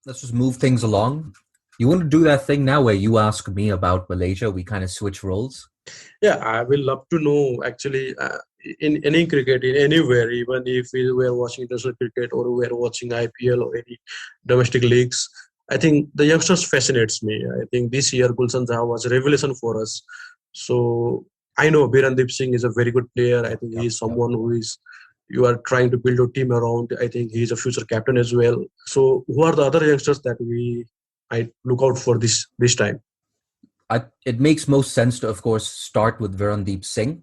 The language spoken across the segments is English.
let's just move things along. You want to do that thing now where you ask me about Malaysia? We kind of switch roles. Yeah, I will love to know actually in any cricket, in anywhere, even if we were watching international cricket or we were watching IPL or any domestic leagues. I think the youngsters fascinates me. I think this year Gulshan Saha was a revelation for us. So I know Birandeep Singh is a very good player. I think he Yep, is yep. someone who is you are trying to build a team around. I think he is a future captain as well. So who are the other youngsters that we I look out for this time? It makes most sense to, of course, start with Virandeep Singh.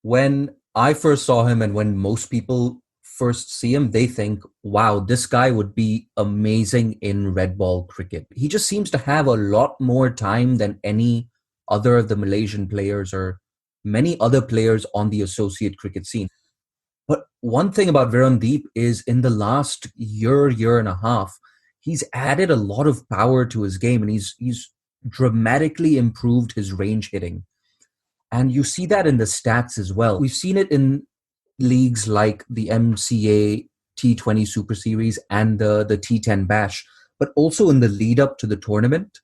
When I first saw him and when most people first see him, they think, wow, this guy would be amazing in red ball cricket. He just seems to have a lot more time than any other of the Malaysian players or many other players on the associate cricket scene. But one thing about Virandeep is in the last year and a half, he's added a lot of power to his game and he's dramatically improved his range hitting. And you see that in the stats as well. We've seen it in leagues like the MCA T20 Super Series and the T10 Bash, but also in the lead up to the tournament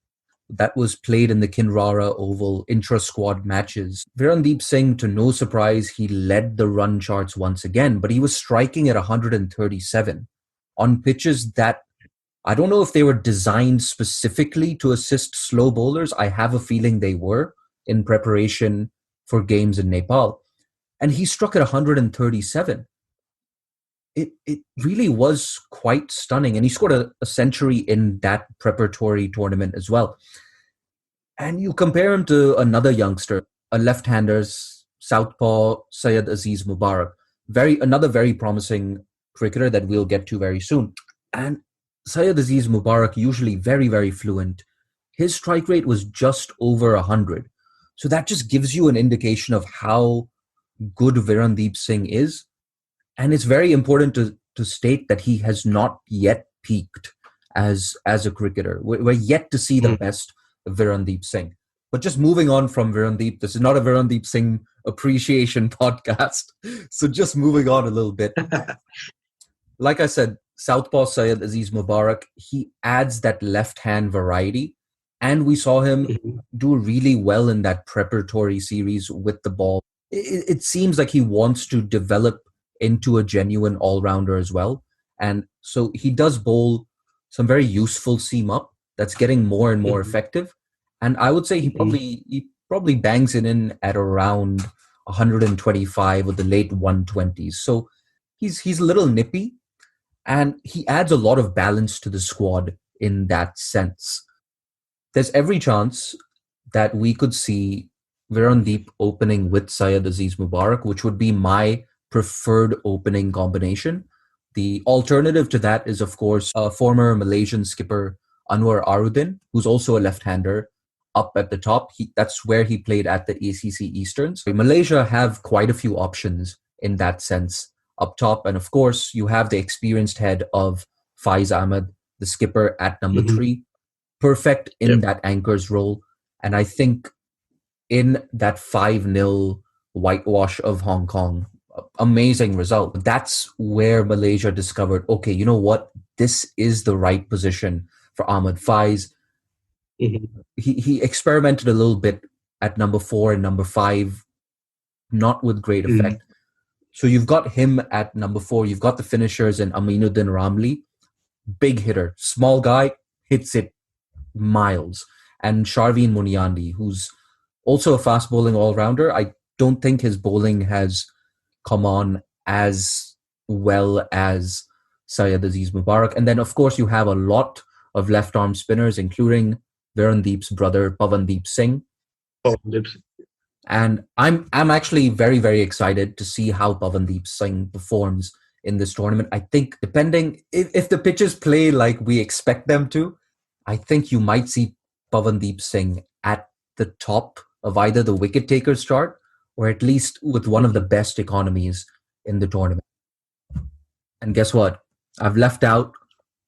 that was played in the Kinrara Oval intra squad matches. Virandeep Singh, to no surprise, he led the run charts once again, but he was striking at 137 on pitches that I don't know if they were designed specifically to assist slow bowlers. I have a feeling they were in preparation for games in Nepal. And he struck at 137. It really was quite stunning. And he scored a century in that preparatory tournament as well. And you compare him to another youngster, a left-hander, southpaw Syed Aziz Mubarak, another very promising cricketer that we'll get to very soon. And Syed Aziz Mubarak, usually very, very fluent, his strike rate was just over 100. So that just gives you an indication of how good Virandeep Singh is. And it's very important to state that he has not yet peaked as a cricketer. We're yet to see the best of Virandeep Singh. But just moving on from Virandeep, this is not a Virandeep Singh appreciation podcast. So just moving on a little bit. Like I said, Southpaw Syed Aziz Mubarak, he adds that left hand variety. And we saw him Mhm. do really well in that preparatory series with the ball. It seems like he wants to develop into a genuine all rounder as well. And so he does bowl some very useful seam up that's getting more and more Mhm. effective. And I would say Mhm. he probably bangs it in at around 125 or the late 120s. So he's a little nippy and he adds a lot of balance to the squad in that sense. There's every chance that we could see Virandeep opening with Syed Aziz Mubarak, which would be my preferred opening combination. The alternative to that is, of course, former Malaysian skipper Anwar Arudin, who's also a left-hander, up at the top. That's where he played at the ACC Easterns. Malaysia have quite a few options in that sense up top. And of course, you have the experienced head of Faiz Ahmed, the skipper at number Mhm. three, perfect in Yep. that anchor's role. And I think in that 5-0 whitewash of Hong Kong, amazing result. That's where Malaysia discovered, okay, you know what? This is the right position for Ahmed Faiz. Mhm. He experimented a little bit at number four and number five, not with great Mhm. effect. So you've got him at number four. You've got the finishers in Aminuddin Ramli, big hitter, small guy, hits it miles. And Sharveen Muniandi, who's also a fast bowling all rounder. I don't think his bowling has come on as well as Syed Aziz Mubarak. And then, of course, you have a lot of left arm spinners, including Virandeep's brother, Pavandeep Singh. Oh, that's- And I'm actually very, very excited to see how Pavandeep Singh performs in this tournament. I think depending if the pitches play like we expect them to, I think you might see Pavandeep Singh at the top of either the wicket takers chart or at least with one of the Mhm. best economies in the tournament. And guess what? I've left out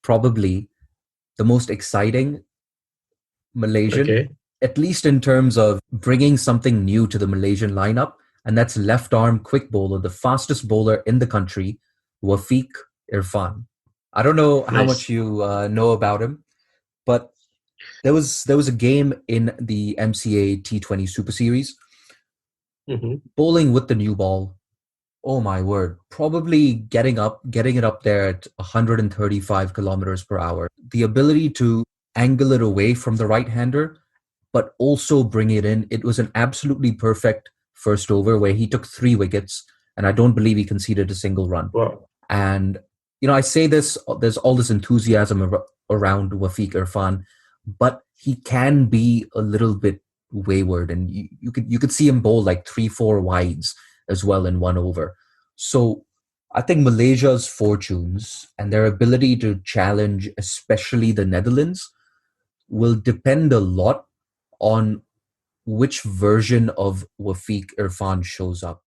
probably the most exciting Malaysian, Okay. at least in terms of bringing something new to the Malaysian lineup, and that's left arm quick bowler, the fastest bowler in the country, Wafiq Irfan. I don't know how much Nice. you know about him, but there was a game in the MCA T20 Super Series, Mm-hmm. bowling with the new ball. Oh my word! Probably getting it up there at 135 kilometers per hour. The ability to angle it away from the right hander, but also bring it in. It was an absolutely perfect first over where he took 3 wickets, and I don't believe he conceded a single run. Wow. And I say this, there's all this enthusiasm around Wafiq Irfan, but he can be a little bit wayward, and you could see him bowl like 3 4 wides as well in 1 over. So I think Malaysia's fortunes and their ability to challenge, especially the Netherlands, will depend a lot on which version of Wafiq Irfan shows up.